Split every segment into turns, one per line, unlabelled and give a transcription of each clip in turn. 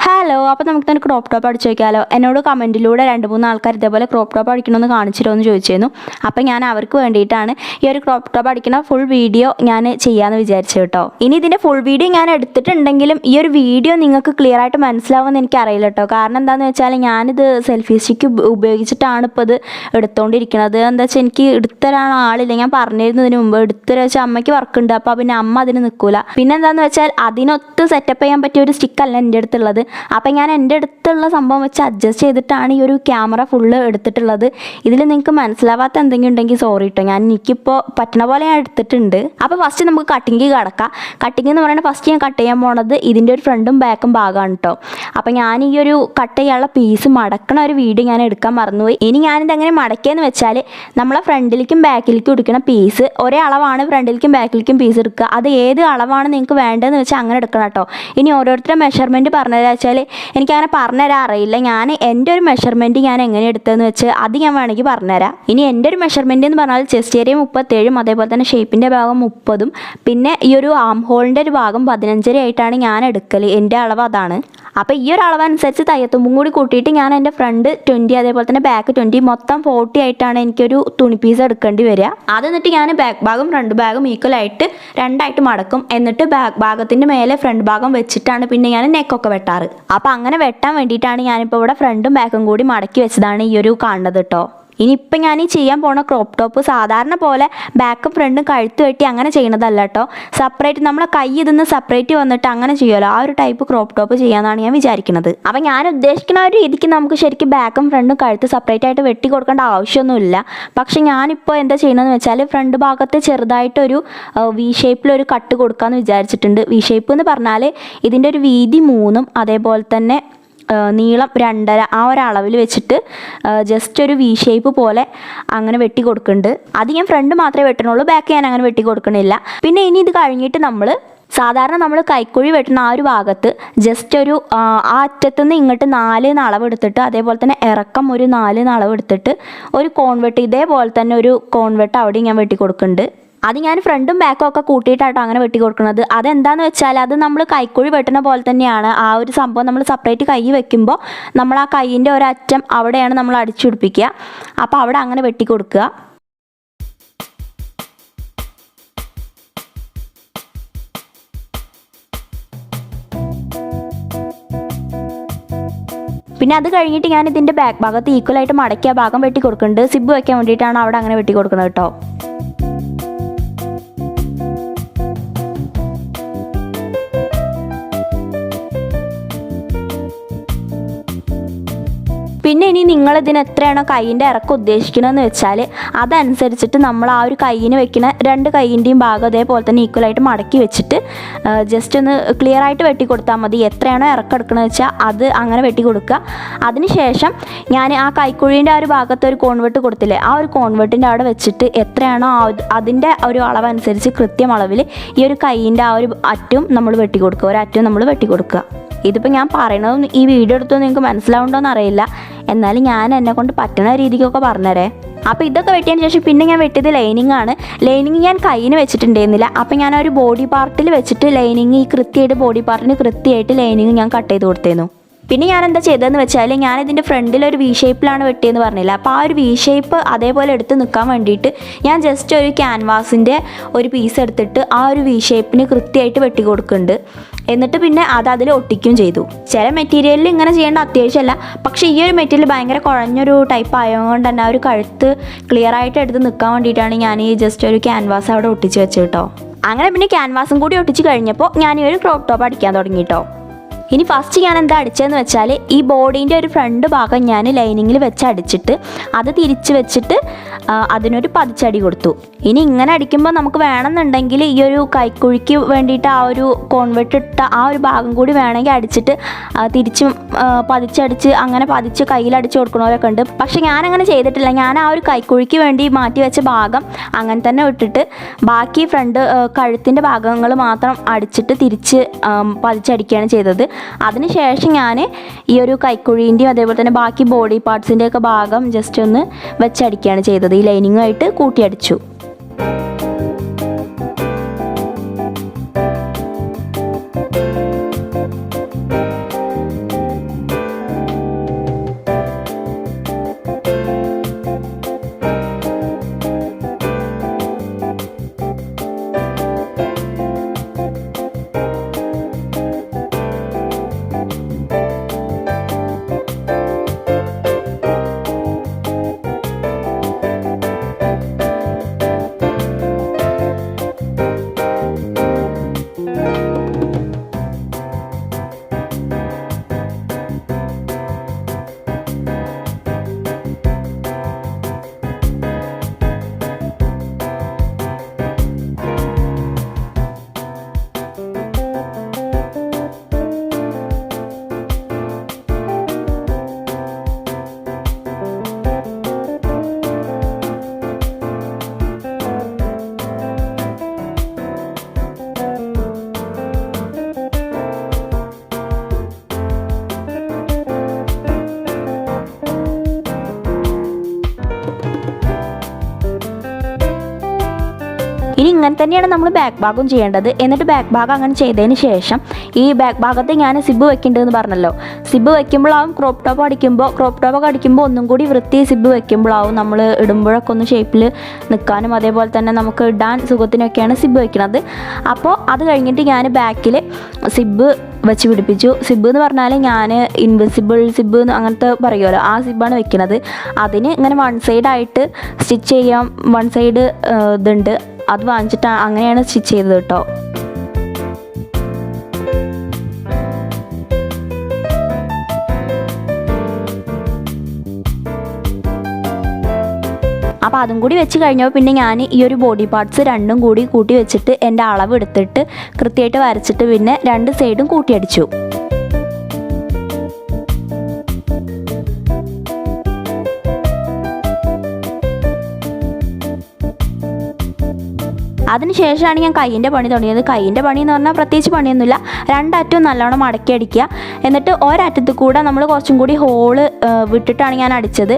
Hello, അപ്പോൾ നമുക്ക് തന്നെ ക്രോപ്പ് ടോപ്പ് അടിച്ചു വയ്ക്കാമല്ലോ. എന്നോട് കമൻറ്റിലൂടെ 2-3 ആൾക്കാർ ഇതേപോലെ ക്രോപ്പ് ടോപ്പ് അടിക്കണമെന്ന് കാണിച്ചിട്ടോ എന്ന് ചോദിച്ചിരുന്നു. അപ്പോൾ ഞാൻ അവർക്ക് വേണ്ടിയിട്ടാണ് ഈ ഒരു ക്രോപ്പ് ടോപ്പ് അടിക്കുന്ന ഫുൾ വീഡിയോ ഞാൻ ചെയ്യാമെന്ന് വിചാരിച്ചു കേട്ടോ. ഇനി ഇതിൻ്റെ ഫുൾ വീഡിയോ ഞാൻ എടുത്തിട്ടുണ്ടെങ്കിലും ഈ ഒരു വീഡിയോ നിങ്ങൾക്ക് ക്ലിയർ ആയിട്ട് മനസ്സിലാവുമെന്ന് എനിക്കറിയില്ല കേട്ടോ. കാരണം എന്താണെന്ന് വെച്ചാൽ ഞാനിത് സെൽഫി സ്റ്റിക്ക് ഉപയോഗിച്ചിട്ടാണ് ഇപ്പോൾ ഇത് എടുത്തുകൊണ്ടിരിക്കുന്നത്. എന്താ വെച്ചാൽ എനിക്ക് എടുത്തരാൻ ആളില്ല. ഞാൻ പറഞ്ഞിരുന്നതിന് മുമ്പ് എടുത്തരാ വെച്ചാൽ അമ്മയ്ക്ക് വർക്കുണ്ട്, അപ്പോൾ പിന്നെ അമ്മ അതിന് നിൽക്കില്ല. പിന്നെ എന്താണെന്ന് വെച്ചാൽ അതിനൊത്ത് സെറ്റപ്പ് ചെയ്യാൻ പറ്റിയ ഒരു സ്റ്റിക്കല്ല എൻ്റെ അടുത്തുള്ളത്. അപ്പം ഞാൻ എൻ്റെ അടുത്തുള്ള സംഭവം വെച്ച് അഡ്ജസ്റ്റ് ചെയ്തിട്ടാണ് ഈ ഒരു ക്യാമറ ഫുള്ള് എടുത്തിട്ടുള്ളത്. ഇതിൽ നിങ്ങൾക്ക് മനസ്സിലാവാത്ത എന്തെങ്കിലും ഉണ്ടെങ്കിൽ സോറി കേട്ടോ. എനിക്കിപ്പോൾ പറ്റണ പോലെ ഞാൻ എടുത്തിട്ടുണ്ട്. അപ്പോൾ ഫസ്റ്റ് നമുക്ക് കട്ടിങ് കിടക്കാം. കട്ടിങ് എന്ന് പറയുന്നത് ഫസ്റ്റ് ഞാൻ കട്ട് ചെയ്യാൻ പോണത് ഇതിൻ്റെ ഒരു ഫ്രണ്ടും ബാക്കും ഭാഗമാണ് കേട്ടോ. അപ്പോൾ ഞാൻ ഈ ഒരു കട്ട് ചെയ്യാനുള്ള പീസ് മടക്കണ ഒരു വീഡിയോ ഞാൻ എടുക്കാൻ മറന്നുപോയി. ഇനി ഞാനിത് എങ്ങനെ മടക്കിയെന്ന് വെച്ചാൽ നമ്മളെ ഫ്രണ്ടിലേക്കും ബാക്കിലേക്കും എടുക്കുന്ന പീസ് ഒരേ അളവാണ്. ഫ്രണ്ടിലേക്കും ബാക്കിലേക്കും പീസ് എടുക്കുക. അത് ഏത് അളവാണ് നിങ്ങൾക്ക് വേണ്ടതെന്ന് വെച്ചാൽ അങ്ങനെ എടുക്കണം കേട്ടോ. ഇനി ഓരോരുത്തരുടെ മെഷർമെൻറ്റ് പറഞ്ഞുതരാ വെച്ചാൽ എനിക്കങ്ങനെ പറഞ്ഞുതരാൻ അറിയില്ല. ഞാൻ എൻ്റെ ഒരു മെഷർമെൻറ്റ് ഞാൻ എങ്ങനെ എടുത്തതെന്ന് വെച്ച് അത് ഞാൻ വേണമെങ്കിൽ പറഞ്ഞുതരാം. ഇനി എൻ്റെ ഒരു മെഷർമെൻറ്റ് എന്ന് പറഞ്ഞാൽ ചെസ്റ്റ് ഏരിയ 37, അതേപോലെ തന്നെ ഷേപ്പിൻ്റെ ഭാഗം 30, പിന്നെ ഈ ഒരു ആം ഹോളിൻ്റെ ഒരു ഭാഗം 15 ആയിട്ടാണ് ഞാൻ എടുക്കൽ. എൻ്റെ അളവ് അതാണ്. അപ്പോൾ ഈ ഒരു അളവനുസരിച്ച് തയ്യത്തുമ്പും കൂടി കൂട്ടിയിട്ട് ഞാൻ എൻ്റെ ഫ്രണ്ട് 20, അതേപോലെ തന്നെ ബാക്ക് 20, മൊത്തം 40 ആയിട്ടാണ് എനിക്കൊരു തുണി പീസ് എടുക്കേണ്ടി വരിക. അത് എന്നിട്ട് ഞാൻ ബാക്ക് ഭാഗം ഫ്രണ്ട് ഭാഗം ഈക്വലായിട്ട് രണ്ടായിട്ട് മടക്കും. എന്നിട്ട് ബാക്ക് ഭാഗത്തിൻ്റെ മേലെ ഫ്രണ്ട് ഭാഗം വെച്ചിട്ടാണ് പിന്നെ ഞാൻ നെക്കൊക്കെ വെട്ടാറ്. അപ്പോൾ അങ്ങനെ വെട്ടാൻ വേണ്ടിയിട്ടാണ് ഞാനിപ്പോൾ ഇവിടെ ഫ്രണ്ടും ബാക്കും കൂടി മടക്കി വെച്ചതാണ് ഈ ഒരു കാണുന്നത് കേട്ടോ. ഇനിയിപ്പം ഞാൻ ഈ ചെയ്യാൻ പോണ ക്രോപ്പ് ടോപ്പ് സാധാരണ പോലെ ബാക്കും ഫ്രണ്ടും കഴുത്ത് വെട്ടി അങ്ങനെ ചെയ്യണതല്ല കേട്ടോ. സെപ്പറേറ്റ് നമ്മളെ കൈ ഇതിന്ന് സെപ്പറേറ്റ് വന്നിട്ട് അങ്ങനെ ചെയ്യുമല്ലോ, ആ ഒരു ടൈപ്പ് ക്രോപ്പ് ടോപ്പ് ചെയ്യാമെന്നാണ് ഞാൻ വിചാരിക്കുന്നത്. അപ്പം ഞാൻ ഉദ്ദേശിക്കുന്ന ഒരു രീതിക്ക് നമുക്ക് ശരിക്കും ബാക്കും ഫ്രണ്ടും കഴുത്ത് സെപ്പറേറ്റ് ആയിട്ട് വെട്ടി കൊടുക്കേണ്ട ആവശ്യമൊന്നുമില്ല. പക്ഷെ ഞാനിപ്പോൾ എന്താ ചെയ്യണമെന്ന് വെച്ചാൽ ഫ്രണ്ട് ഭാഗത്ത് ചെറുതായിട്ടൊരു വി ഷേപ്പിലൊരു കട്ട് കൊടുക്കാമെന്ന് വിചാരിച്ചിട്ടുണ്ട്. വി ഷേപ്പ് എന്ന് പറഞ്ഞാൽ ഇതിൻ്റെ ഒരു വീതി 3, അതേപോലെ തന്നെ നീളം 2.5 ആ ഒരളവിൽ വെച്ചിട്ട് ജസ്റ്റ് ഒരു വി ഷേപ്പ് പോലെ അങ്ങനെ വെട്ടി കൊടുക്കുന്നുണ്ട്. അത് ഞാൻ ഫ്രണ്ട് മാത്രമേ വെട്ടണുള്ളൂ, ബാക്ക് ഞാൻ അങ്ങനെ വെട്ടി കൊടുക്കണില്ല. പിന്നെ ഇനി ഇത് കഴിഞ്ഞിട്ട് സാധാരണ നമ്മൾ കൈക്കുഴി വെട്ടുന്ന ആ ഒരു ഭാഗത്ത് ജസ്റ്റ് ഒരു ആ അറ്റത്തുനിന്ന് ഇങ്ങോട്ട് 4 അളവ് എടുത്തിട്ട്, അതേപോലെ തന്നെ ഇറക്കം ഒരു 4 അളവ് എടുത്തിട്ട് ഒരു കോൺവെട്ട്, ഇതേപോലെ തന്നെ ഒരു കോൺവെട്ട് അവിടെ ഞാൻ വെട്ടി കൊടുക്കുന്നുണ്ട്. അത് ഞാൻ ഫ്രണ്ടും ബാക്കും ഒക്കെ കൂട്ടിയിട്ടാട്ടോ അങ്ങനെ വെട്ടി കൊടുക്കുന്നത്. അതെന്താണെന്ന് വെച്ചാൽ അത് നമ്മൾ കൈക്കുഴി വെട്ടുന്ന പോലെ തന്നെയാണ്. ആ ഒരു സംഭവം നമ്മൾ സെപ്പറേറ്റ് കൈ വെക്കുമ്പോൾ നമ്മൾ ആ കൈയിൻ്റെ ഒരറ്റം അവിടെയാണ് നമ്മൾ അടിച്ചുപിടിപ്പിക്കുക. അപ്പോൾ അവിടെ അങ്ങനെ വെട്ടി കൊടുക്കുക. പിന്നെ അത് കഴിഞ്ഞിട്ട് ഞാൻ ഇതിൻ്റെ ബാക്ക് ഭാഗത്ത് ഈക്വലായിട്ട് മടക്കിയ ഭാഗം വെട്ടി കൊടുക്കുന്നുണ്ട്. സിബ് വയ്ക്കാൻ വേണ്ടിയിട്ടാണ് അവിടെ അങ്ങനെ വെട്ടി കൊടുക്കുന്നത് കേട്ടോ. പിന്നെ ഇനി നിങ്ങളിതിന് എത്രയാണോ കൈയിൻ്റെ ഇറക്കം ഉദ്ദേശിക്കണമെന്ന് വെച്ചാൽ അതനുസരിച്ചിട്ട് നമ്മൾ ആ ഒരു കൈയിന് വെക്കുന്ന 2 കൈയിൻ്റെയും ഭാഗം അതേപോലെ തന്നെ ഈക്വലായിട്ട് മടക്കി വെച്ചിട്ട് ജസ്റ്റ് ഒന്ന് ക്ലിയർ ആയിട്ട് വെട്ടി കൊടുത്താൽ മതി. എത്രയാണോ ഇറക്കം എടുക്കണമെന്ന് വെച്ചാൽ അത് അങ്ങനെ വെട്ടി കൊടുക്കുക. അതിനുശേഷം ഞാൻ ആ കൈക്കുഴീൻ്റെ ആ ഒരു ഭാഗത്ത് ഒരു കോൺവെട്ട് കൊടുത്തില്ലേ, ആ ഒരു കോൺവെട്ടിൻ്റെ അവിടെ വെച്ചിട്ട് എത്രയാണോ അതിൻ്റെ ഒരു അളവനുസരിച്ച് കൃത്യം അളവിൽ ഈ ഒരു കൈയിൻ്റെ ആ ഒരു അറ്റും നമ്മൾ വെട്ടി കൊടുക്കുക, ഒരറ്റും നമ്മൾ വെട്ടി കൊടുക്കുക. ഇതിപ്പോൾ ഞാൻ പറയണതും ഈ വീഡിയോ എടുത്തൊന്നും നിങ്ങൾക്ക് മനസ്സിലാവുണ്ടോയെന്ന് അറിയില്ല, എന്നാലും ഞാൻ എന്നെക്കൊണ്ട് പറ്റുന്ന രീതിക്കൊക്കെ പറഞ്ഞുതരേ. അപ്പോൾ ഇതൊക്കെ വെട്ടിയതിന് ശേഷം പിന്നെ ഞാൻ വെട്ടിയത് ലൈനിങ് ആണ്. ലൈനിങ് ഞാൻ കയ്യിന് വെച്ചിട്ടുണ്ടായിരുന്നില്ല. അപ്പോൾ ഞാൻ ഒരു ബോഡി പാർട്ടിൽ വെച്ചിട്ട് ലൈനിങ് ഈ കൃത്യമായിട്ട് ബോഡി പാർട്ടിന് കൃത്യമായിട്ട് ലൈനിങ് ഞാൻ കട്ട് ചെയ്ത് കൊടുത്തിരുന്നു. പിന്നെ ഞാൻ എന്താ ചെയ്തതെന്ന് വെച്ചാൽ ഞാനിതിൻ്റെ ഫ്രണ്ടിൽ ഒരു വി ഷേപ്പിലാണ് വെട്ടിയെന്ന് പറഞ്ഞില്ല. അപ്പോൾ ആ ഒരു വി ഷേപ്പ് അതേപോലെ എടുത്ത് നിൽക്കാൻ വേണ്ടിയിട്ട് ഞാൻ ജസ്റ്റ് ഒരു ക്യാൻവാസിൻ്റെ ഒരു പീസ് എടുത്തിട്ട് ആ ഒരു വി ഷേപ്പിന് കൃത്യമായിട്ട് വെട്ടി കൊടുക്കുന്നുണ്ട്. എന്നിട്ട് പിന്നെ അത് അതിൽ ഒട്ടിക്കുകയും ചെയ്തു. ചില മെറ്റീരിയലിൽ ഇങ്ങനെ ചെയ്യേണ്ട അത്യാവശ്യമല്ല, പക്ഷേ ഈ ഒരു മെറ്റീരിയൽ ഭയങ്കര കുഴഞ്ഞൊരു ടൈപ്പ് ആയതുകൊണ്ട് തന്നെ ആ ഒരു കഴുത്ത് ക്ലിയർ ആയിട്ട് എടുത്ത് നിൽക്കാൻ വേണ്ടിയിട്ടാണ് ഞാൻ ഈ ജസ്റ്റ് ഒരു ക്യാൻവാസ് അവിടെ ഒട്ടിച്ച് വെച്ചത് കേട്ടോ. അങ്ങനെ പിന്നെ ക്യാൻവാസും കൂടി ഒട്ടിച്ച് കഴിഞ്ഞപ്പോൾ ഞാൻ ഈ ഒരു ക്രോപ്പ് ടോപ്പ് അടിക്കാൻ തുടങ്ങി കേട്ടോ. ഇനി ഫസ്റ്റ് ഞാൻ എന്താ അടിച്ചതെന്ന് വെച്ചാൽ ഈ ബോഡീൻ്റെ ഒരു ഫ്രണ്ട് ഭാഗം ഞാൻ ലൈനിങ്ങിൽ വെച്ച് അടിച്ചിട്ട് അത് തിരിച്ച് വെച്ചിട്ട് അതിനൊരു പതിച്ചടി കൊടുത്തു. ഇനി ഇങ്ങനെ അടിക്കുമ്പോൾ നമുക്ക് വേണമെന്നുണ്ടെങ്കിൽ ഈ ഒരു കൈക്കുഴിക്ക് വേണ്ടിയിട്ട് ആ ഒരു കോൺവെർട്ട് ഇട്ട ആ ഒരു ഭാഗം കൂടി വേണമെങ്കിൽ അടിച്ചിട്ട് തിരിച്ചും പതിച്ചടിച്ച് അങ്ങനെ പതിച്ച് കയ്യിലടിച്ച് കൊടുക്കണവരൊക്കെ ഉണ്ട്. പക്ഷെ ഞാനങ്ങനെ ചെയ്തിട്ടില്ല. ഞാൻ ആ ഒരു കൈക്കുഴിക്ക് വേണ്ടി മാറ്റി വെച്ച ഭാഗം അങ്ങനെ തന്നെ ഇട്ടിട്ട് ബാക്കി ഫ്രണ്ട് കഴുത്തിൻ്റെ ഭാഗങ്ങൾ മാത്രം അടിച്ചിട്ട് തിരിച്ച് പതിച്ചടിക്കുകയാണ് ചെയ്തത്. അതിനുശേഷം ഞാൻ ഈ ഒരു കൈക്കുഴീൻ്റെയും അതേപോലെ തന്നെ ബാക്കി ബോഡി പാർട്സിൻ്റെയൊക്കെ ഭാഗം ജസ്റ്റ് ഒന്ന് വെച്ചടിക്കുകയാണ് ചെയ്തത്. ഈ ലൈനിങ്ങുമായിട്ട് കൂട്ടിയടിച്ചു. ഇനി ഇങ്ങനെ തന്നെയാണ് നമ്മൾ ബാക്ക് ഭാഗം ചെയ്യേണ്ടത്. എന്നിട്ട് ബാക്ക് ഭാഗം അങ്ങനെ ചെയ്തതിന് ശേഷം ഈ ബാക്ക് ഭാഗത്ത് ഞാൻ സിബ് വെക്കേണ്ടതെന്ന് പറഞ്ഞല്ലോ. സിബ് വെക്കുമ്പോഴാവും ക്രോപ്പ് ടോപ്പ് അടിക്കുമ്പോൾ ഒന്നും കൂടി വൃത്തി സിബ് വെക്കുമ്പോഴാവും നമ്മൾ ഇടുമ്പോഴൊക്കെ ഒന്ന് ഷേപ്പിൽ നിൽക്കാനും അതേപോലെ തന്നെ നമുക്ക് ഇടാൻ സുഖത്തിനൊക്കെയാണ് സിബ് വെക്കുന്നത്. അപ്പോൾ അത് കഴിഞ്ഞിട്ട് ഞാൻ ബാക്കിൽ സിബ് വെച്ച് പിടിപ്പിച്ചു. സിബ് എന്ന് പറഞ്ഞാൽ ഞാൻ ഇൻവിസിബിൾ സിബ് അങ്ങനത്തെ പറയുമല്ലോ, ആ സിബാണ് വെക്കുന്നത്. അതിന് ഇങ്ങനെ വൺ സൈഡായിട്ട് സ്റ്റിച്ച് ചെയ്യാൻ വൺ സൈഡ് ഇതുണ്ട്, അത് വാങ്ങിച്ചിട്ട് അങ്ങനെയാണ് സ്റ്റിച്ച് ചെയ്തത് കേട്ടോ. അപ്പോൾ അതും കൂടി വെച്ച് കഴിഞ്ഞപ്പോൾ പിന്നെ ഞാൻ ഈ ഒരു ബോഡി പാർട്സ് രണ്ടും കൂടി കൂട്ടി വെച്ചിട്ട് എൻ്റെ അളവ് എടുത്തിട്ട് കൃത്യമായിട്ട് വരച്ചിട്ട് പിന്നെ രണ്ട് സൈഡും കൂട്ടിയടിച്ചു. അതിനുശേഷമാണ് ഞാൻ കൈയിൻ്റെ പണി തുടങ്ങിയത്. കൈയിൻ്റെ പണി എന്ന് പറഞ്ഞാൽ പ്രത്യേകിച്ച് പണിയൊന്നുമില്ല, രണ്ടറ്റവും നല്ലോണം മടക്കി അടിക്കുക. എന്നിട്ട് ഒരറ്റത്ത് കൂടെ നമ്മൾ കുറച്ചും കൂടി ഹോള് വിട്ടിട്ടാണ് ഞാൻ അടിച്ചത്.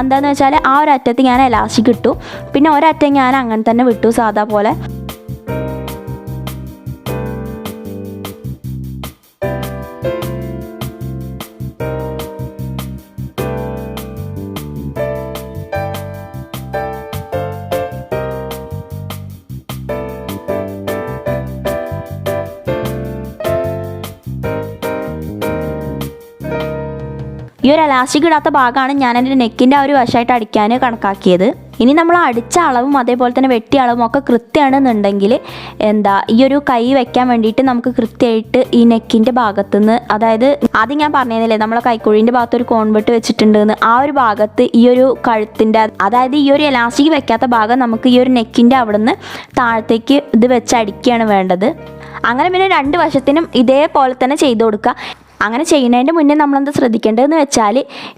എന്താണെന്ന് വെച്ചാൽ ആ ഒരറ്റത്ത് ഞാൻ എലാസ്റ്റിക് ഇട്ടു, പിന്നെ ഒരറ്റം ഞാൻ അങ്ങനെ തന്നെ വിട്ടു സാധാ പോലെ. ഈ ഒരു എലാസ്റ്റിക് ഇടാത്ത ഭാഗമാണ് ഞാൻ എൻ്റെ നെക്കിൻ്റെ ആ ഒരു വശമായിട്ട് അടിക്കാൻ കണക്കാക്കിയത്. ഇനി നമ്മൾ അടിച്ച അളവും അതേപോലെ തന്നെ വെട്ടിയ അളവും ഒക്കെ കൃത്യമാണെന്നുണ്ടെങ്കിൽ ഈ ഒരു കൈ വെക്കാൻ വേണ്ടിയിട്ട് നമുക്ക് കൃത്യമായിട്ട് ഈ നെക്കിൻ്റെ ഭാഗത്തുനിന്ന്, അതായത് ആദ്യം ഞാൻ പറഞ്ഞില്ലേ നമ്മളെ കൈക്കുഴീൻ്റെ ഭാഗത്ത് ഒരു കോൺവെട്ട് വെച്ചിട്ടുണ്ടെന്ന്, ആ ഒരു ഭാഗത്ത് ഈ ഒരു കഴുത്തിൻ്റെ, അതായത് ഈ ഒരു എലാസ്റ്റിക് വെക്കാത്ത ഭാഗം നമുക്ക് ഈ ഒരു നെക്കിൻ്റെ അവിടെ നിന്ന് താഴത്തേക്ക് ഇത് വെച്ച് അടിക്കുകയാണ് വേണ്ടത്. അങ്ങനെ പിന്നെ രണ്ട് വശത്തിനും ഇതേപോലെ തന്നെ ചെയ്ത് കൊടുക്കുക. അങ്ങനെ ചെയ്യുന്നതിൻ്റെ മുന്നേ നമ്മളെന്താ ശ്രദ്ധിക്കേണ്ടതെന്ന് വെച്ചാൽ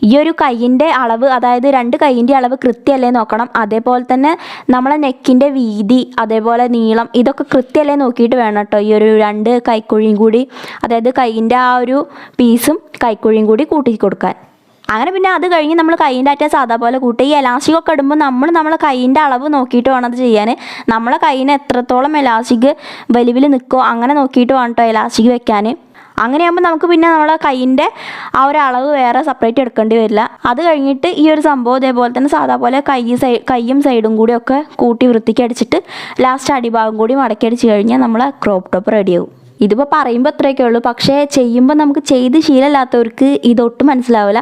ഈ ഒരു കൈയിൻ്റെ അളവ്, അതായത് രണ്ട് കൈയിൻ്റെ അളവ് കൃത്യമല്ലേ നോക്കണം. അതേപോലെ തന്നെ നമ്മളെ നെക്കിൻ്റെ വീതി അതേപോലെ നീളം ഇതൊക്കെ കൃത്യമല്ലേ നോക്കിയിട്ട് വേണം കേട്ടോ ഈ ഒരു രണ്ട് കൈക്കുഴിയും കൂടി, അതായത് കൈയിൻ്റെ ആ ഒരു പീസും കൈക്കുഴിയും കൂടി കൂട്ടി കൊടുക്കാൻ. അങ്ങനെ പിന്നെ അത് കഴിഞ്ഞ് നമ്മൾ കൈയിൻ്റെ അറ്റ സാധാ പോലെ കൂട്ടി ഈ എലാസ്റ്റിക്കൊക്കെ ഇടുമ്പോൾ നമ്മളെ കൈയിൻ്റെ അളവ് നോക്കിയിട്ട് വേണം അത് ചെയ്യാൻ. നമ്മളെ കൈയിന് എത്രത്തോളം എലാസ്റ്റിക് വലിവിൽ നിൽക്കുമോ അങ്ങനെ നോക്കിയിട്ട് വേണം കേട്ടോ എലാസ്റ്റിക് വെക്കാൻ. അങ്ങനെയാകുമ്പോൾ നമുക്ക് പിന്നെ നമ്മളെ കൈയിൻ്റെ ആ ഒരു അളവ് വേറെ സെപ്പറേറ്റ് എടുക്കേണ്ടി വരില്ല. അത് കഴിഞ്ഞിട്ട് ഈ ഒരു സംഭവം ഇതേപോലെ തന്നെ സാധാ പോലെ കൈയും സൈഡും കൂടിയൊക്കെ കൂട്ടി വൃത്തിക്ക് അടിച്ചിട്ട് ലാസ്റ്റ് അടിഭാഗം കൂടി മടക്കി അടിച്ച് കഴിഞ്ഞാൽ നമ്മളെ ക്രോപ്പ് ടോപ്പ് റെഡിയാവും. ഇതിപ്പോൾ പറയുമ്പോൾ അത്രയൊക്കെ ഉള്ളൂ, പക്ഷേ ചെയ്യുമ്പോൾ നമുക്ക് ചെയ്ത് ശീലമില്ലാത്തവർക്ക് ഇതൊട്ടും മനസ്സിലാവില്ല.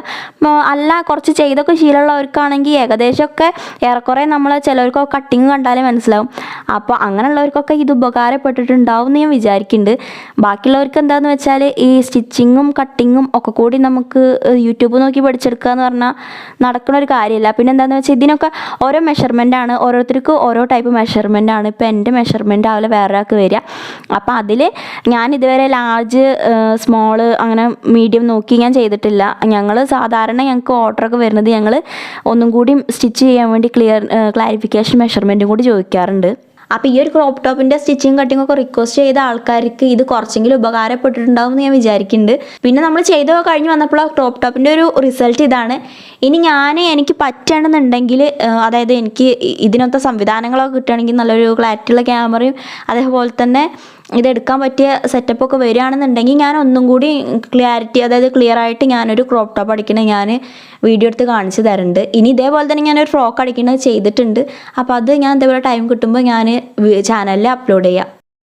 അല്ല കുറച്ച് ചെയ്തൊക്കെ ശീലമുള്ളവർക്കാണെങ്കിൽ ഏകദേശമൊക്കെ ഏറെക്കുറെ നമ്മൾ ചിലവർക്കൊക്കെ കട്ടിങ് കണ്ടാലേ മനസ്സിലാവും. അപ്പോൾ അങ്ങനെയുള്ളവർക്കൊക്കെ ഇത് ഉപകാരപ്പെട്ടിട്ടുണ്ടാവും എന്ന് ഞാൻ വിചാരിക്കുന്നുണ്ട്. ബാക്കിയുള്ളവർക്ക് എന്താണെന്ന് വെച്ചാൽ ഈ സ്റ്റിച്ചിങ്ങും കട്ടിങ്ങും ഒക്കെ കൂടി നമുക്ക് യൂട്യൂബ് നോക്കി പഠിച്ചെടുക്കുക എന്ന് പറഞ്ഞാൽ നടക്കുന്ന ഒരു കാര്യമില്ല. പിന്നെ എന്താണെന്ന് വെച്ചാൽ ഇതിനൊക്കെ ഓരോ മെഷർമെൻറ്റാണ്, ഓരോരുത്തർക്ക് ഓരോ ടൈപ്പ് മെഷർമെൻറ്റാണ്. ഇപ്പോൾ എൻ്റെ മെഷർമെൻറ്റ് ആവില്ല വേറെ ഒരാൾക്ക് വരിക. അപ്പോൾ അതിൽ ഞാൻ ഇതുവരെ ലാർജ് സ്മോള് അങ്ങനെ മീഡിയം നോക്കി ഞാൻ ചെയ്തിട്ടില്ല. ഞങ്ങൾക്ക് ഓർഡറൊക്കെ വരുന്നത് ഞങ്ങൾ ഒന്നും കൂടി സ്റ്റിച്ച് ചെയ്യാൻ വേണ്ടി ക്ലാരിഫിക്കേഷൻ മെഷർമെൻറ്റും കൂടി ചോദിക്കാറുണ്ട്. അപ്പോൾ ഈ ഒരു ക്രോപ്പ് ടോപ്പിൻ്റെ സ്റ്റിച്ചിങ് കട്ടിങ് ഒക്കെ റിക്വസ്റ്റ് ചെയ്ത ആൾക്കാർക്ക് ഇത് കുറച്ചെങ്കിലും ഉപകാരപ്പെട്ടിട്ടുണ്ടാവും എന്ന് ഞാൻ വിചാരിക്കുന്നുണ്ട്. പിന്നെ നമ്മൾ ചെയ്തൊക്കെ കഴിഞ്ഞ് വന്നപ്പോൾ ക്രോപ്പ് ടോപ്പിൻ്റെ ഒരു റിസൾട്ട് ഇതാണ്. ഇനി എനിക്ക് പറ്റണമെന്നുണ്ടെങ്കിൽ, അതായത് എനിക്ക് ഇതിനൊത്ത സംവിധാനങ്ങളൊക്കെ കിട്ടുകയാണെങ്കിൽ നല്ലൊരു ക്ലാരിറ്റിയുള്ള ക്യാമറയും അതേപോലെ തന്നെ ഇതെടുക്കാൻ പറ്റിയ സെറ്റപ്പൊക്കെ വരികയാണെന്നുണ്ടെങ്കിൽ ഞാൻ ഒന്നും കൂടി അതായത് ക്ലിയർ ആയിട്ട് ഞാനൊരു ക്രോപ്പ് ടോപ്പ് അടിക്കണത് ഞാൻ വീഡിയോ എടുത്ത് കാണിച്ച് തരുന്നുണ്ട്. ഇനി ഇതേപോലെ തന്നെ ഞാനൊരു ഫ്രോക്ക് അടിക്കുന്നത് ചെയ്തിട്ടുണ്ട്. അപ്പോൾ അത് ഞാൻ ഇതേപോലെ ടൈം കിട്ടുമ്പോൾ ഞാൻ ചാനലിൽ അപ്ലോഡ് ചെയ്യാം.